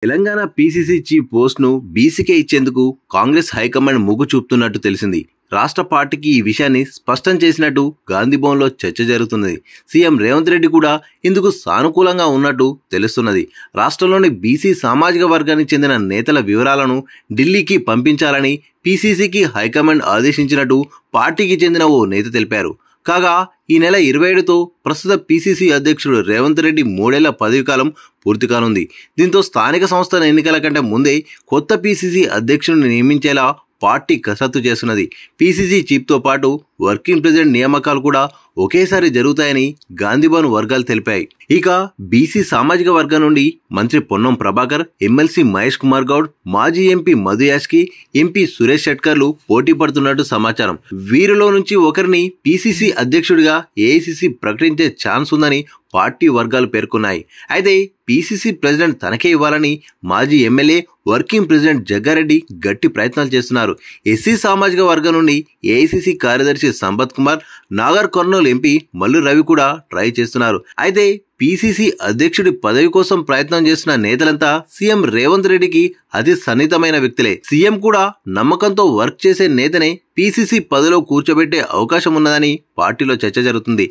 Telangana PCC chief పోస్ట్ను BCK ఇచ్చేందుకు Congress high command మొగ్గు చూపుతున్నట్టు తెలిసింది. రాష్ట్ర పార్టీకి ఈ విషయాన్ని స్పష్టం చేసినట్టు గాంధీభవన్లో చర్చ జరుగుతున్నది. సీఎం రేవంత్ రెడ్డి కూడా ఇందుకు సానుకూలంగా ఉన్నట్టు తెలుస్తున్నది. రాష్ట్రంలోని బీసీ సామాజిక వర్గానికి చెందిన నేతల వివరాలను ఢిల్లీకి పంపించాలని పీసీసీకి హైకమాండ్ ఆదేశించినట్టు పార్టీకి చెందిన ఓ నేత తెలిపారు. కాగా ఈ నెల 27తో ప్రస్తుత పీసీసీ అధ్యక్షుడు రేవంత్ రెడ్డి 3 ఏళ్ల పదవీకాలం పూర్తి కానుంది. దీంతో స్థానిక సంస్థల ఎన్నికల కంటే ముందే కొత్త పీసీసీ అధ్యక్షుడిని నియమించేలా పార్టీ కసరత్తు చేస్తున్నది. పీసీసీ చీఫ్తో పాటు వర్కింగ్ ప్రెసిడెంట్ నియామకాలు కూడా ఒకేసారి జరుగుతాయని గాంధీభవన్ వర్గాలు తెలిపాయి. ఇక బీసీ సామాజిక వర్గం నుండి మంత్రి పొన్నం ప్రభాకర్, ఎమ్మెల్సీ మహేష్ కుమార్ గౌడ్, మాజీ ఎంపీ మధు యాష్కి, ఎంపీ సురేష్ షెట్కర్లు పోటీ పడుతున్నట్టు సమాచారం. వీరిలో నుంచి ఒకరిని పీసీసీ అధ్యక్షుడిగా ఏఐసీసీ ప్రకటించే ఛాన్స్ ఉందని పార్టీ వర్గాలు పేర్కొన్నాయి. అయితే పీసీసీ ప్రెసిడెంట్ తనకే ఇవ్వాలని మాజీ ఎమ్మెల్యే, వర్కింగ్ ప్రెసిడెంట్ జగ్గారెడ్డి గట్టి ప్రయత్నాలు చేస్తున్నారు. ఎస్సీ సామాజిక వర్గం నుండి ఏఐసీసీ కార్యదర్శి సంపత్ కుమార్, నాగర్ కర్నూలు ఎంపీ మల్లు రవి కూడా ట్రై చేస్తున్నారు. అయితే పీసీసీ అధ్యక్షుడి పదవి కోసం ప్రయత్నం చేస్తున్న నేతలంతా సీఎం రేవంత్ రెడ్డికి అతి సన్నిహితమైన వ్యక్తులే. సీఎం కూడా నమ్మకంతో వర్క్ చేసే నేతనే పీసీసీ పదవిలో కూర్చోబెట్టే అవకాశం ఉన్నదని పార్టీలో చర్చ జరుగుతుంది.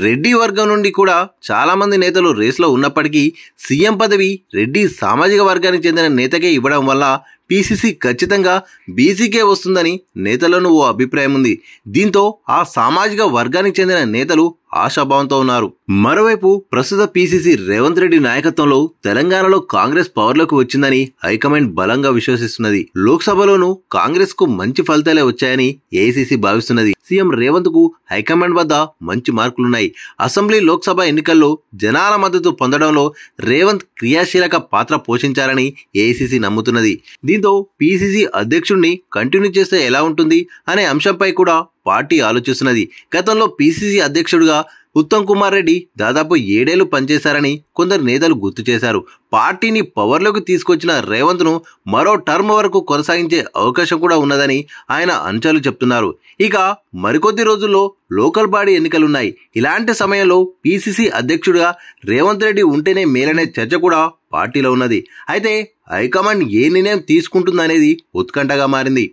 రెడ్డి వర్గం నుండి కూడా చాలా మంది నేతలు రేసులో ఉన్నప్పటికీ సీఎం పదవి రెడ్డి సామాజిక వర్గానికి చెందిన నేతకే ఇవ్వడం వల్ల పీసీసీ ఖచ్చితంగా బీసీకే వస్తుందని నేతలను ఓ అభిప్రాయం ఉంది. దీంతో ఆ సామాజిక వర్గానికి చెందిన నేతలు ఆశాభావంతో ఉన్నారు. మరోవైపు ప్రస్తుత పీసీసీ రేవంత్ రెడ్డి నాయకత్వంలో తెలంగాణలో కాంగ్రెస్ పవర్లోకి వచ్చిందని హైకమాండ్ బలంగా విశ్వసిస్తున్నది. లోక్సభలోనూ కాంగ్రెస్ కు మంచి ఫలితాలే వచ్చాయని ఏఐసీసీ భావిస్తున్నది. సీఎం రేవంత్ కు హైకమాండ్ వద్ద మంచి మార్కులున్నాయి. అసెంబ్లీ, లోక్సభ ఎన్నికల్లో జనాల మద్దతు పొందడంలో రేవంత్ క్రియాశీలక పాత్ర పోషించారని ఏఐసీసీ నమ్ముతున్నది. దీంతో పీసీసీ అధ్యక్షుడిని కంటిన్యూ చేస్తే ఎలా ఉంటుంది అనే అంశంపై కూడా పార్టీ ఆలోచిస్తున్నది. గతంలో పీసీసీ అధ్యక్షుడిగా ఉత్తమ్ కుమార్ రెడ్డి దాదాపు 7 ఏళ్లు పనిచేశారని కొందరు నేతలు గుర్తు చేశారు. పార్టీని పవర్లోకి తీసుకొచ్చిన రేవంత్ను మరో టర్మ్ వరకు కొనసాగించే అవకాశం కూడా ఉన్నదని ఆయన అంచనాలు చెప్తున్నారు. ఇక మరికొద్ది రోజుల్లో లోకల్ బాడీ ఎన్నికలున్నాయి. ఇలాంటి సమయంలో పీసీసీ అధ్యక్షుడిగా రేవంత్ రెడ్డి ఉంటేనే మేలనే చర్చ కూడా పార్టీలో ఉన్నది. అయితే హైకమాండ్ ఏ నిర్ణయం తీసుకుంటుందనేది ఉత్కంఠగా మారింది.